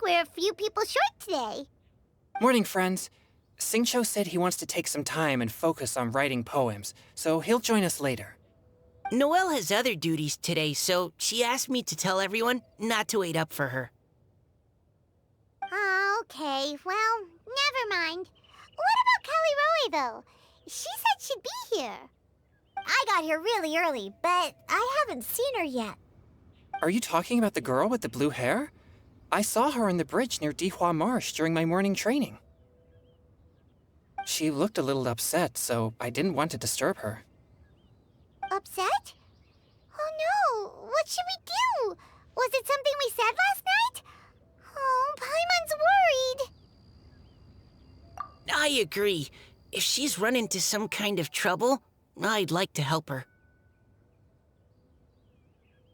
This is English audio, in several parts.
we're a few people short today. Morning, friends. Singcho said he wants to take some time and focus on writing poems, so he'll join us later. Noelle has other duties today, so she asked me to tell everyone not to wait up for her. Oh, okay. Well, never mind. What about Kelly Roy, though? She said she'd be here. I got here really early, but I haven't seen her yet. Are you talking about the girl with the blue hair? I saw her on the bridge near Dihua Marsh during my morning training. She looked a little upset, so I didn't want to disturb her. Upset? Oh no, what should we do? Was it something we said last night? Oh, Paimon's worried. I agree. If she's run into some kind of trouble, I'd like to help her.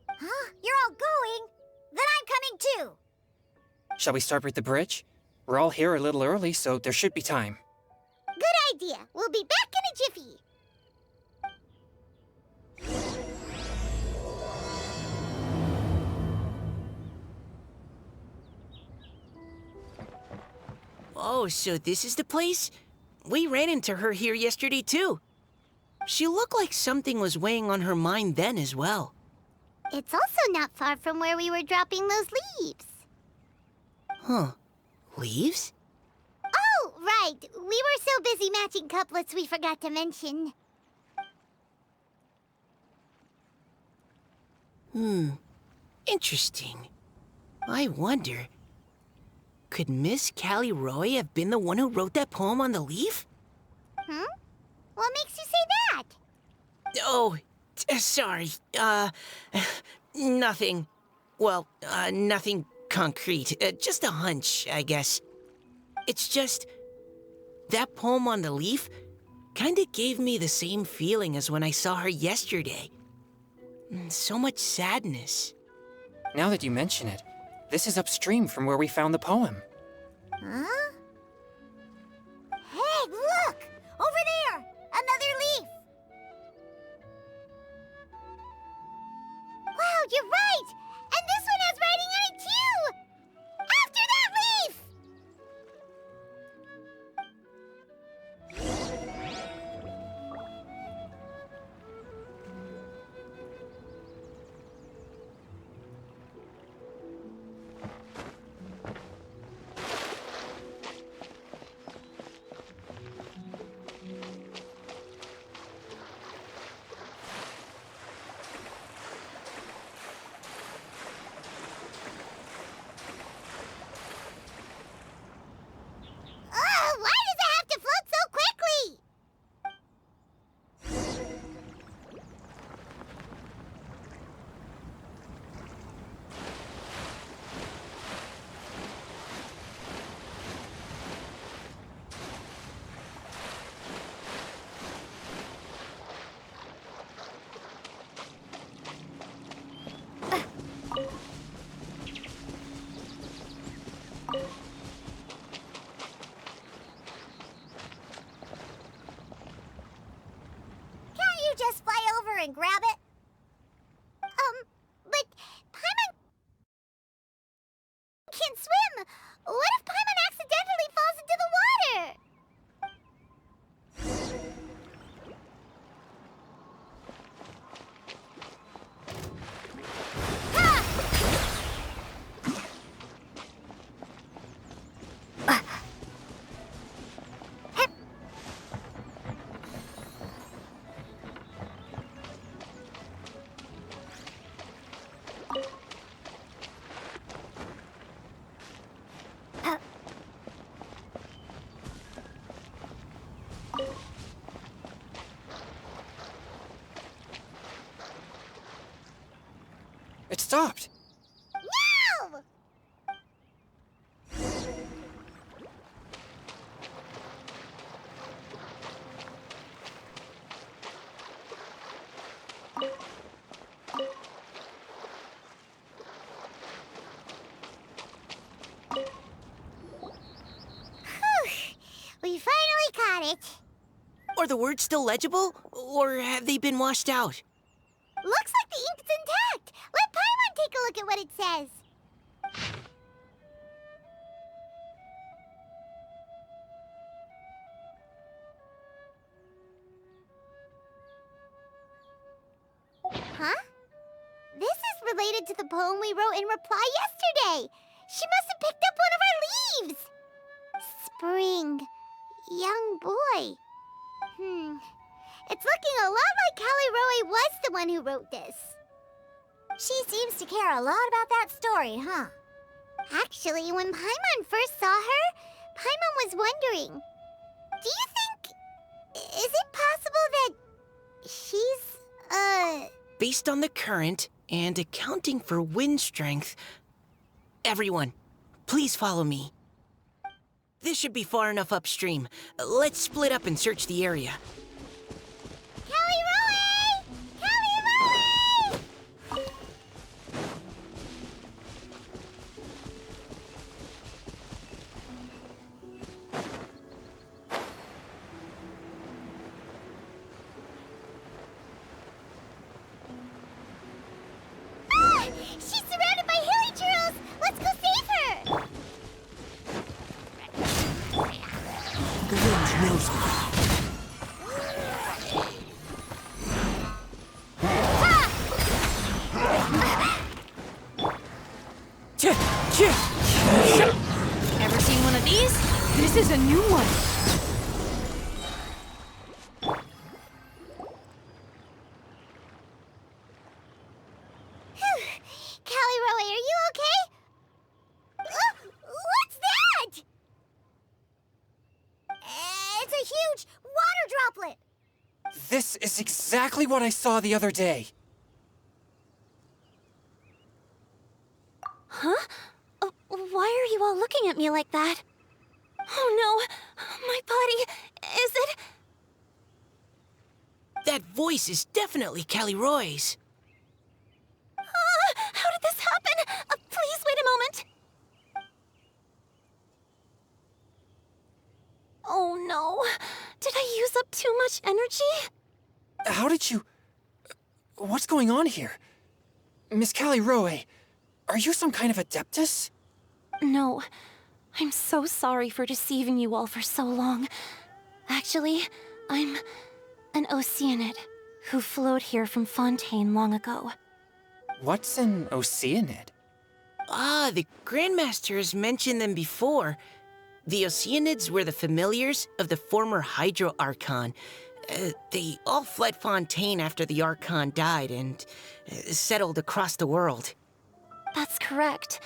Huh? You're all going? Then I'm coming too. Shall we start with the bridge? We're all here a little early, so there should be time. Good idea. We'll be back in a jiffy. Oh, so this is the place? We ran into her here yesterday, too. She looked like something was weighing on her mind then as well. It's also not far from where we were dropping those leaves. Huh. Leaves? Oh, right. We were so busy matching couplets we forgot to mention. Interesting. I wonder, could Miss Callie Roy have been the one who wrote that poem on the leaf? What makes you say that? Oh, sorry. Nothing. Well, nothing concrete. Just a hunch, I guess. It's just, that poem on the leaf kinda gave me the same feeling as when I saw her yesterday. So much sadness. Now that you mention it, this is upstream from where we found the poem. Huh? Hey, look! Over there! Another leaf! Wow, you're right! And this one has writing on it too! After that leaf! Why does it have to float so quickly? Can't you just fly over and grab it? But Paimon can't swim. What if Paimon accidentally falls into the water? It stopped! No! We finally caught it. Are the words still legible, or have they been washed out? Looks like the ink's intact. Let Paimon take a look at what it says. related to the poem we wrote in reply yesterday. She must have picked up one of our leaves. Spring. Young boy. It's looking a lot like Callie Roe was the one who wrote this. She seems to care a lot about that story, huh? Actually, when Paimon first saw her, Paimon was wondering, do you think... is it possible that she's, Based on the current and accounting for wind strength, everyone, please follow me. This should be far enough upstream. Let's split up and search the area. Callie Roe! Callie Roe! Ah! She's surrounded by hilly churros! Let's go save her! The village knows me. Ever seen one of these? This is a new one. Callie Roe, are you okay? What's that? It's a huge water droplet. This is exactly what I saw the other day. Huh? Why are you all looking at me like that? Oh no, my body, is it? That voice is definitely Callie Roy's. How did this happen? Please wait a moment. Oh no, did I use up too much energy? How did you... What's going on here? Miss Callie Roe, are you some kind of adeptus? No, I'm so sorry for deceiving you all for so long. Actually, I'm an Oceanid who flowed here from Fontaine long ago. What's an Oceanid? Ah, the Grandmaster has mentioned them before. The Oceanids were the familiars of the former Hydro Archon. They all fled Fontaine after the Archon died and settled across the world. That's correct.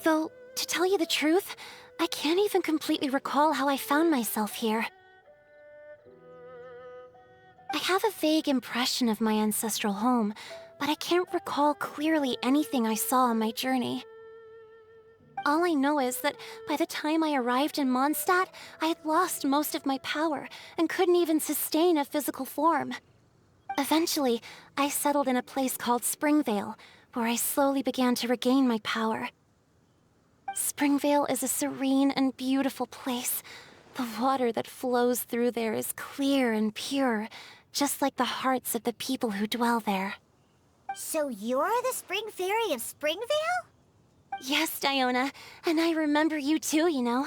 Though, to tell you the truth, I can't even completely recall how I found myself here. I have a vague impression of my ancestral home, but I can't recall clearly anything I saw on my journey. All I know is that by the time I arrived in Mondstadt, I had lost most of my power and couldn't even sustain a physical form. Eventually, I settled in a place called Springvale, where I slowly began to regain my power. Springvale is a serene and beautiful place. The water that flows through there is clear and pure, just like the hearts of the people who dwell there. So you're the Spring Fairy of Springvale? Yes, Diona, and I remember you too, you know.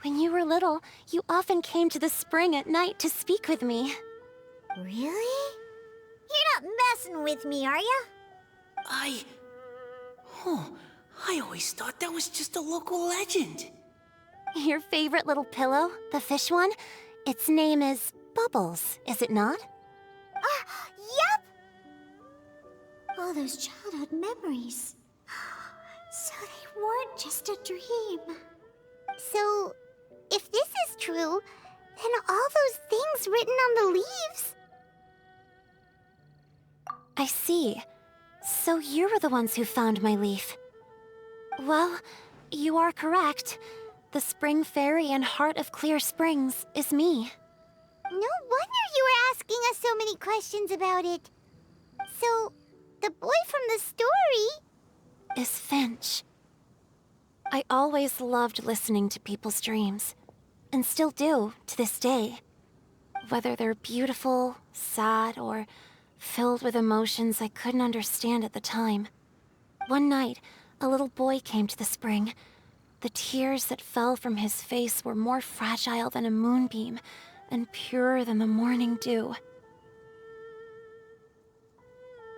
When you were little, you often came to the spring at night to speak with me. Really? You're not messing with me, are ya? I always thought that was just a local legend. Your favorite little pillow, the fish one? Its name is Bubbles, is it not? Yep! All those childhood memories. So they weren't just a dream. So, if this is true, then all those things written on the leaves... I see. So you were the ones who found my leaf. Well, you are correct. The Spring Fairy and Heart of Clear Springs is me. No wonder you were asking us so many questions about it. So, the boy from the story... is Finch. I always loved listening to people's dreams, and still do to this day. Whether they're beautiful, sad, or filled with emotions I couldn't understand at the time. One night, a little boy came to the spring. The tears that fell from his face were more fragile than a moonbeam, and purer than the morning dew.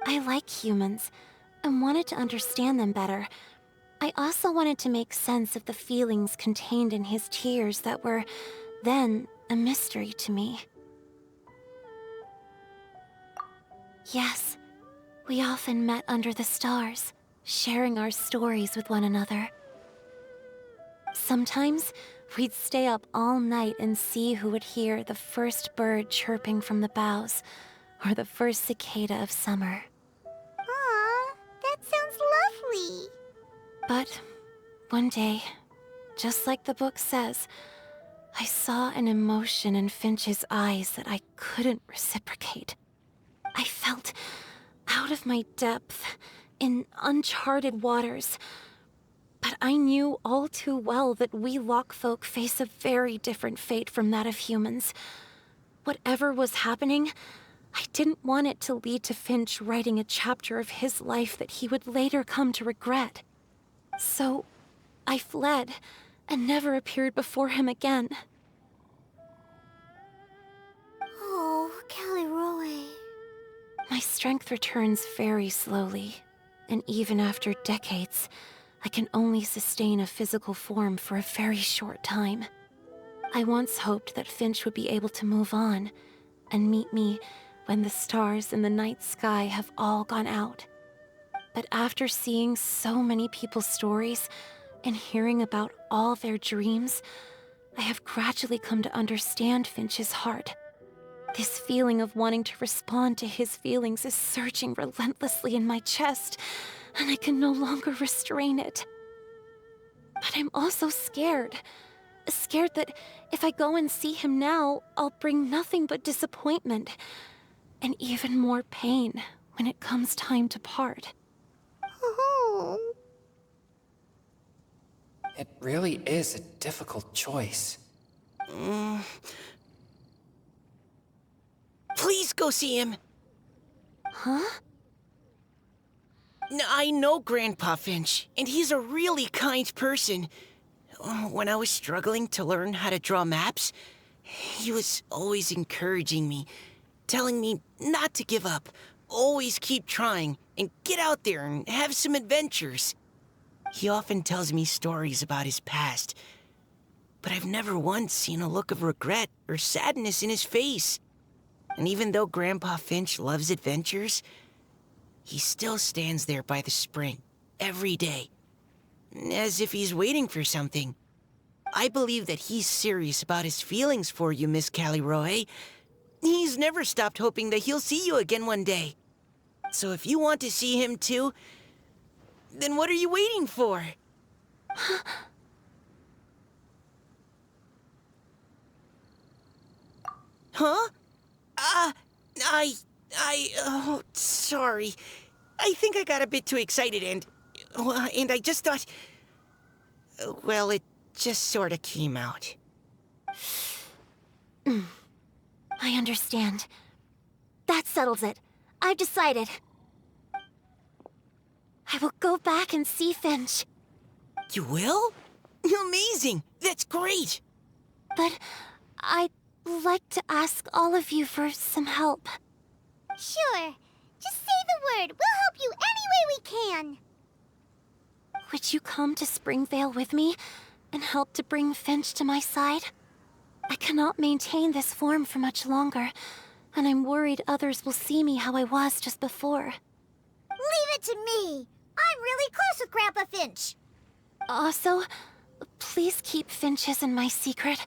I like humans, and wanted to understand them better. I also wanted to make sense of the feelings contained in his tears that were, then, a mystery to me. Yes, we often met under the stars, sharing our stories with one another. Sometimes, we'd stay up all night and see who would hear the first bird chirping from the boughs, or the first cicada of summer. Aw, that sounds lovely. But one day, just like the book says, I saw an emotion in Finch's eyes that I couldn't reciprocate. I felt out of my depth, in uncharted waters. But I knew all too well that we Lockfolk face a very different fate from that of humans. Whatever was happening, I didn't want it to lead to Finch writing a chapter of his life that he would later come to regret. So, I fled, and never appeared before him again. Oh, Caliroe. My strength returns very slowly, and even after decades, I can only sustain a physical form for a very short time. I once hoped that Finch would be able to move on, and meet me when the stars in the night sky have all gone out. But after seeing so many people's stories, and hearing about all their dreams, I have gradually come to understand Finch's heart. This feeling of wanting to respond to his feelings is surging relentlessly in my chest, and I can no longer restrain it. But I'm also scared. Scared that if I go and see him now, I'll bring nothing but disappointment, and even more pain when it comes time to part. Oh. It really is a difficult choice. Please go see him. Huh? I know Grandpa Finch, and he's a really kind person. When I was struggling to learn how to draw maps, he was always encouraging me, telling me not to give up, always keep trying, and get out there and have some adventures. He often tells me stories about his past, but I've never once seen a look of regret or sadness in his face. And even though Grandpa Finch loves adventures, he still stands there by the spring, every day, as if he's waiting for something. I believe that he's serious about his feelings for you, Miss Caliroe. He's never stopped hoping that he'll see you again one day. So if you want to see him too, then what are you waiting for? Huh? Oh, sorry. I think I got a bit too excited and I just thought, well, it just sort of came out. I understand. That settles it. I've decided. I will go back and see Finch. You will? Amazing! That's great! But I'd like to ask all of you for some help. Sure. Just say the word. We'll help you any way we can. Would you come to Springvale with me and help to bring Finch to my side? I cannot maintain this form for much longer, and I'm worried others will see me how I was just before. Leave it to me. I'm really close with Grandpa Finch. Also, please keep Finch's in my secret.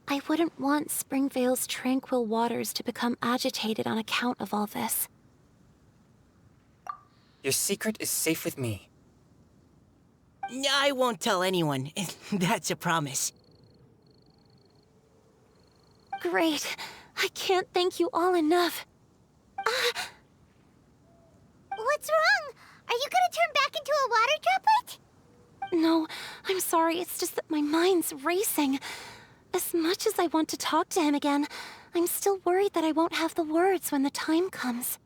I wouldn't want Springvale's tranquil waters to become agitated on account of all this. Your secret is safe with me. I won't tell anyone. That's a promise. Great. I can't thank you all enough. What's wrong? Are you gonna turn back into a water droplet? No, I'm sorry. It's just that my mind's racing. As much as I want to talk to him again, I'm still worried that I won't have the words when the time comes.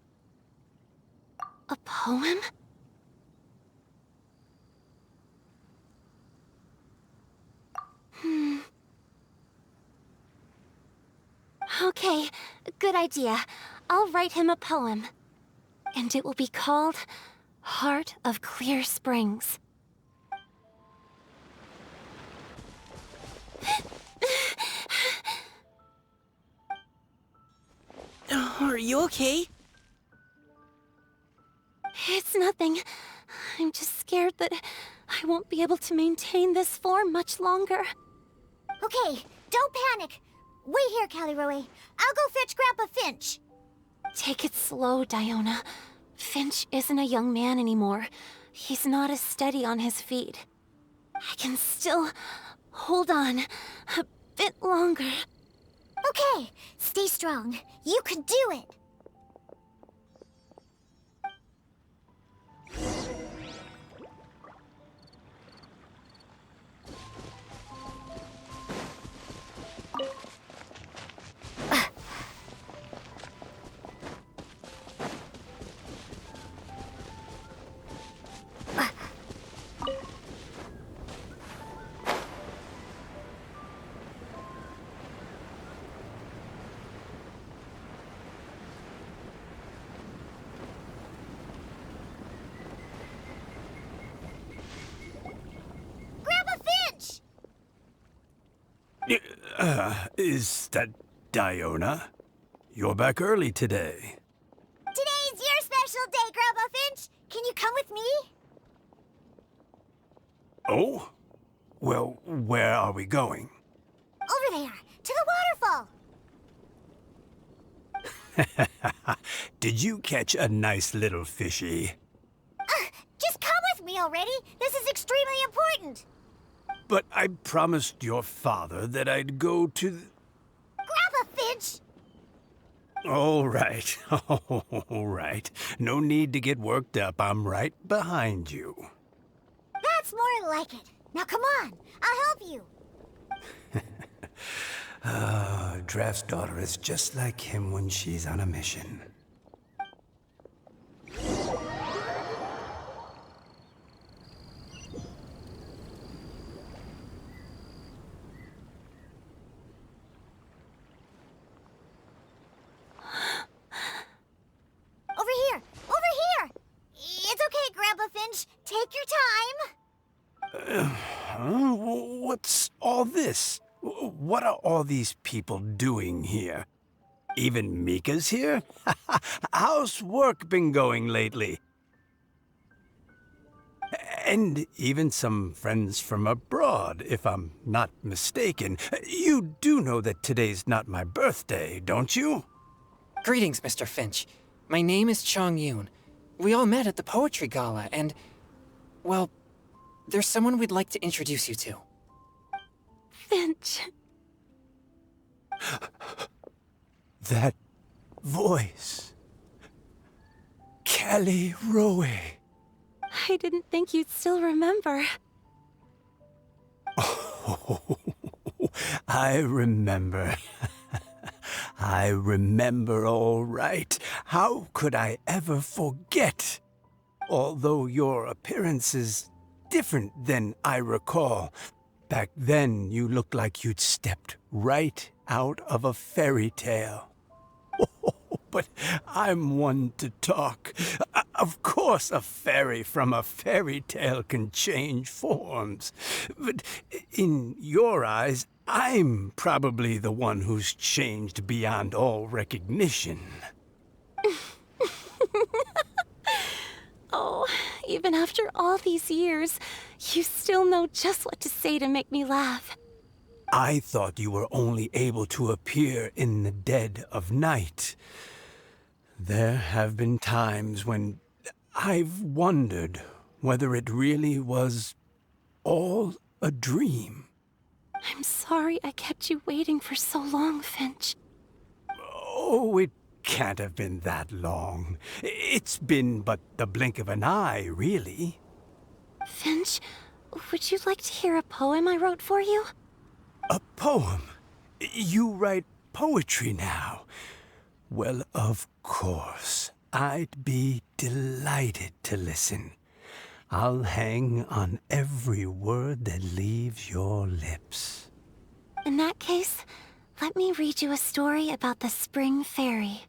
A poem? Okay, good idea. I'll write him a poem. And it will be called Heart of Clear Springs. Are you okay? It's nothing. I'm just scared that I won't be able to maintain this form much longer. Okay, don't panic. Wait here, Caliroe. I'll go fetch Grandpa Finch. Take it slow, Diona. Finch isn't a young man anymore. He's not as steady on his feet. I can still hold on a bit longer. Okay, stay strong. You can do it. Grandpa Finch! Is that Diona? You're back early today. Today's your special day, Grandpa Finch. Can you come with me? Oh? Well, where are we going? Over there, to the waterfall. Did you catch a nice little fishy? Just come with me already. This is extremely important. But I promised your father that I'd go to Grandpa Finch! All right. All right. No need to get worked up. I'm right behind you. That's more like it. Now come on, I'll help you. Draft's daughter is just like him when she's on a mission. Over here! Over here! It's okay, Grandpa Finch. Take your time. Huh? What's all this? What are all these people doing here? Even Mika's here? How's work been going lately? And even some friends from abroad, if I'm not mistaken. You do know that today's not my birthday, don't you? Greetings, Mr. Finch. My name is Chong Yoon. We all met at the poetry gala, and, well, there's someone we'd like to introduce you to. Finch. That voice. Callie Rowe. I didn't think you'd still remember. Oh, I remember. I remember all right. How could I ever forget? Although your appearance is different than I recall. Back then, you looked like you'd stepped right out of a fairy tale. But I'm one to talk. Of course, a fairy from a fairy tale can change forms. But in your eyes, I'm probably the one who's changed beyond all recognition. Oh, even after all these years, you still know just what to say to make me laugh. I thought you were only able to appear in the dead of night. There have been times when I've wondered whether it really was all a dream. I'm sorry I kept you waiting for so long, Finch. Oh, it can't have been that long. It's been but the blink of an eye, really. Finch, would you like to hear a poem I wrote for you? A poem? You write poetry now? Well, of course. I'd be delighted to listen. I'll hang on every word that leaves your lips. In that case, let me read you a story about the Spring Fairy.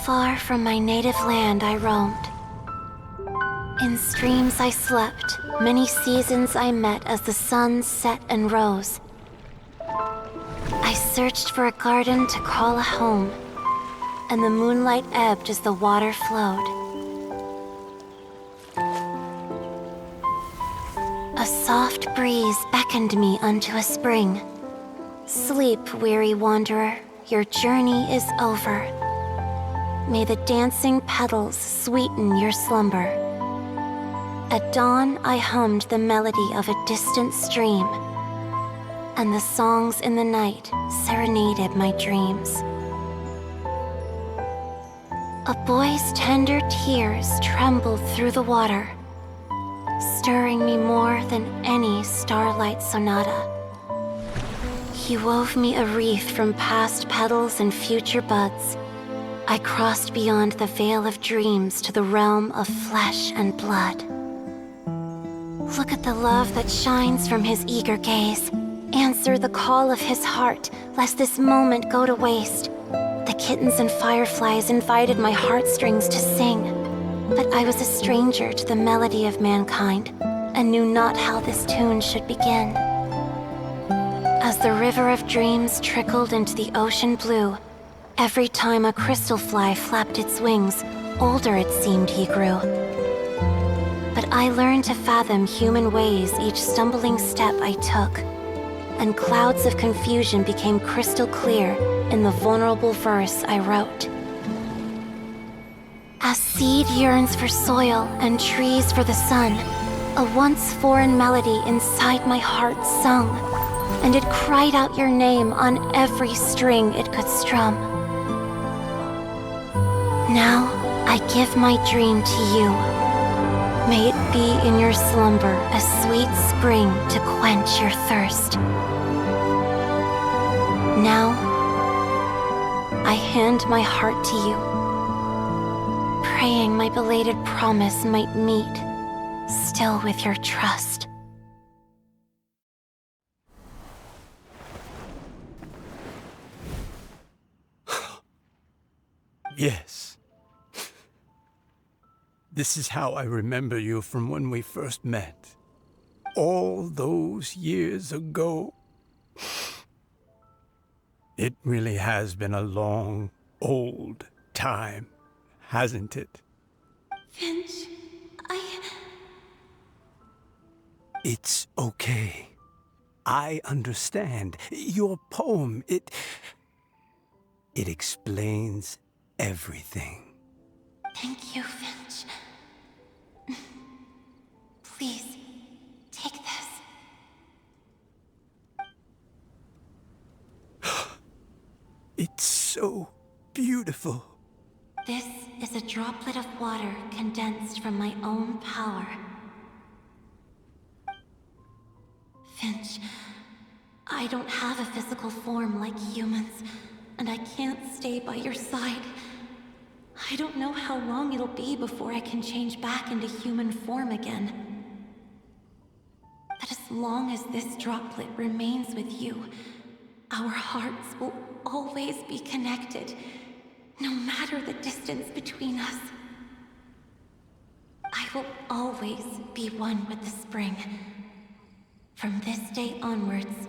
Far from my native land I roamed. In streams I slept, many seasons I met as the sun set and rose. I searched for a garden to call a home, and the moonlight ebbed as the water flowed. A soft breeze beckoned me unto a spring. Sleep, weary wanderer, your journey is over. May the dancing petals sweeten your slumber. At dawn, I hummed the melody of a distant stream, and the songs in the night serenaded my dreams. A boy's tender tears trembled through the water, stirring me more than any starlight sonata. He wove me a wreath from past petals and future buds. I crossed beyond the veil of dreams to the realm of flesh and blood. Look at the love that shines from his eager gaze. Answer the call of his heart, lest this moment go to waste. The kittens and fireflies invited my heartstrings to sing, but I was a stranger to the melody of mankind, and knew not how this tune should begin. As the river of dreams trickled into the ocean blue, every time a crystal fly flapped its wings, older it seemed he grew. But I learned to fathom human ways each stumbling step I took, and clouds of confusion became crystal clear in the vulnerable verse I wrote. As seed yearns for soil and trees for the sun, a once foreign melody inside my heart sung, and it cried out your name on every string it could strum. Now I give my dream to you. May it be in your slumber a sweet spring to quench your thirst. Now, I hand my heart to you, praying my belated promise might meet, still with your trust. Yes. This is how I remember you from when we first met. All those years ago. It really has been a long, old time, hasn't it? Finch, It's okay. I understand. Your poem, it explains everything. Thank you, Finch. Please, take this. It's so beautiful. This is a droplet of water condensed from my own power. Finch, I don't have a physical form like humans, and I can't stay by your side. I don't know how long it'll be before I can change back into human form again. But as long as this droplet remains with you, our hearts will always be connected, no matter the distance between us. I will always be one with the spring. From this day onwards,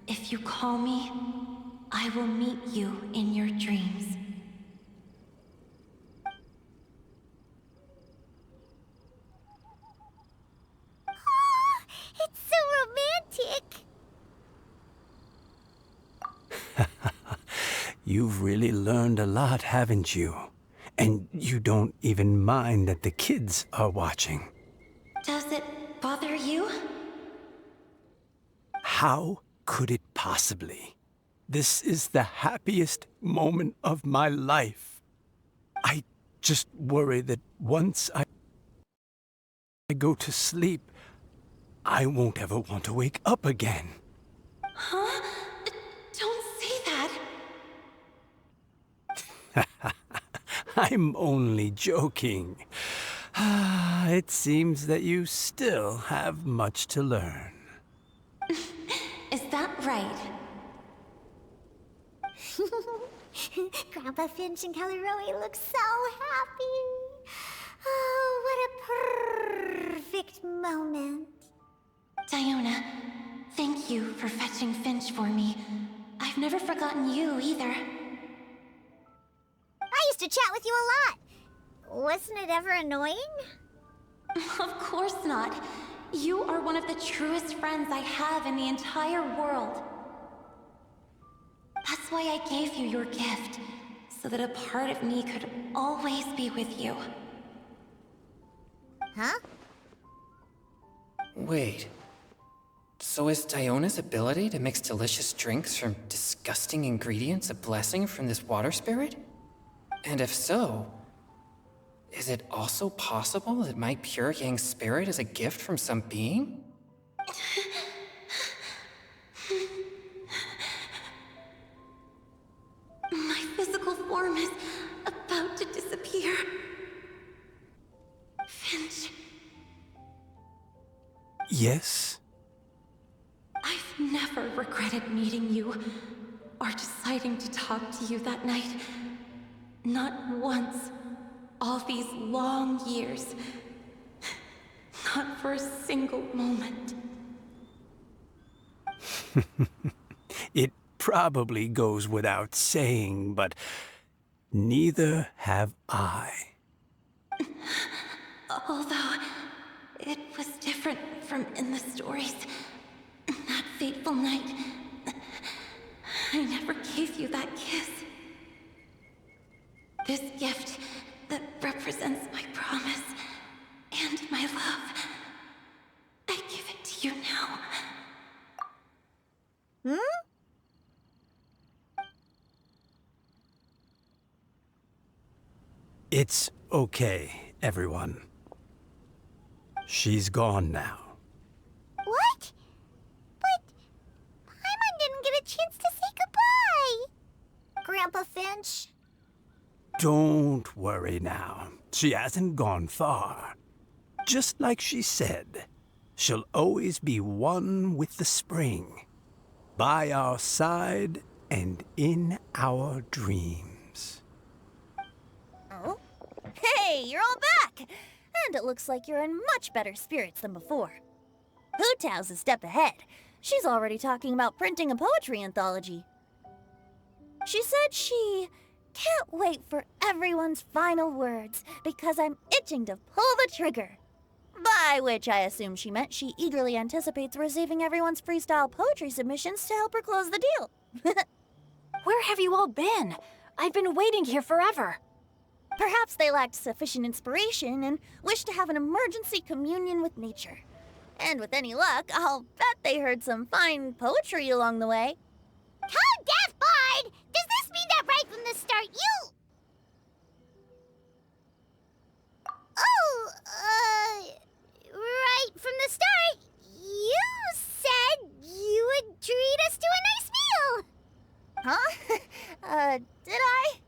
if you call me, I will meet you in your dreams. It's so romantic. You've really learned a lot, haven't you? And you don't even mind that the kids are watching. Does it bother you? How could it possibly? This is the happiest moment of my life. I just worry that once I go to sleep, I won't ever want to wake up again. Huh? Don't say that. I'm only joking. It seems that you still have much to learn. Is that right? Grandpa Finch and Kelly look so happy. Oh, what a perfect moment. Diona, thank you for fetching Finch for me. I've never forgotten you either. I used to chat with you a lot. Wasn't it ever annoying? Of course not. You are one of the truest friends I have in the entire world. That's why I gave you your gift, so that a part of me could always be with you. Huh? Wait. So is Diona's ability to mix delicious drinks from disgusting ingredients a blessing from this water spirit? And if so, is it also possible that my pure yang spirit is a gift from some being? My physical form is about to disappear. Finch, Yes? I've never regretted meeting you or deciding to talk to you that night. Not once. All these long years. Not for a single moment. It probably goes without saying, but neither have I. Although it was different from in the stories. That fateful night, I never gave you that kiss. This gift that represents my promise and my love, I give it to you now. It's okay, everyone. She's gone now. What? But Paimon didn't get a chance to say goodbye. Grandpa Finch? Don't worry now. She hasn't gone far. Just like she said, she'll always be one with the spring. By our side and in our dreams. Oh? Hey, you're all back! And it looks like you're in much better spirits than before. Hu Tao's a step ahead. She's already talking about printing a poetry anthology. She said she can't wait for everyone's final words because I'm itching to pull the trigger. By which I assume she meant she eagerly anticipates receiving everyone's freestyle poetry submissions to help her close the deal. Where have you all been? I've been waiting here forever. Perhaps they lacked sufficient inspiration and wished to have an emergency communion with nature. And with any luck, I'll bet they heard some fine poetry along the way. Code Death Bard! Does this mean that right from the start you... Oh, right from the start, you said you would treat us to a nice meal! Huh? Did I?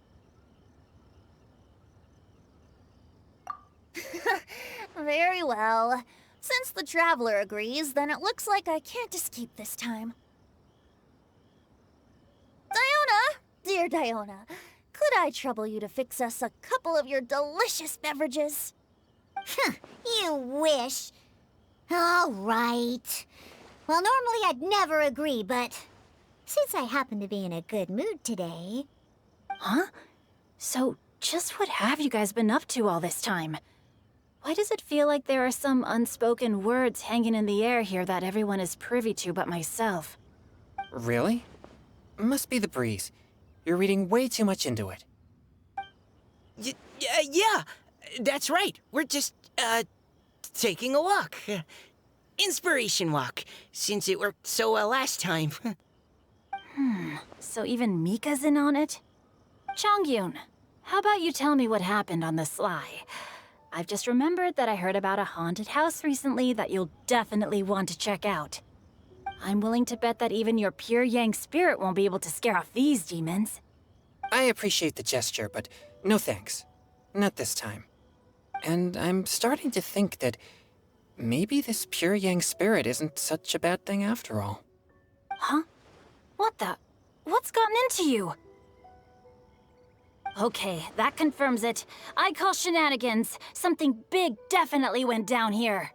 Very well. Since the Traveler agrees, then it looks like I can't escape this time. Diona! Dear Diona, could I trouble you to fix us a couple of your delicious beverages? You wish. All right. Well, normally I'd never agree, but since I happen to be in a good mood today... Huh? So, just what have you guys been up to all this time? Why does it feel like there are some unspoken words hanging in the air here that everyone is privy to but myself? Really? Must be the breeze. You're reading way too much into it. Yeah, that's right. We're just, taking a walk. Inspiration walk, since it worked so well last time. So even Mika's in on it? Chongyun, how about you tell me what happened on the sly? I've just remembered that I heard about a haunted house recently that you'll definitely want to check out. I'm willing to bet that even your pure yang spirit won't be able to scare off these demons. I appreciate the gesture, but no thanks. Not this time. And I'm starting to think that maybe this pure yang spirit isn't such a bad thing after all. Huh? What the? What's gotten into you? Okay, that confirms it. I call shenanigans. Something big definitely went down here.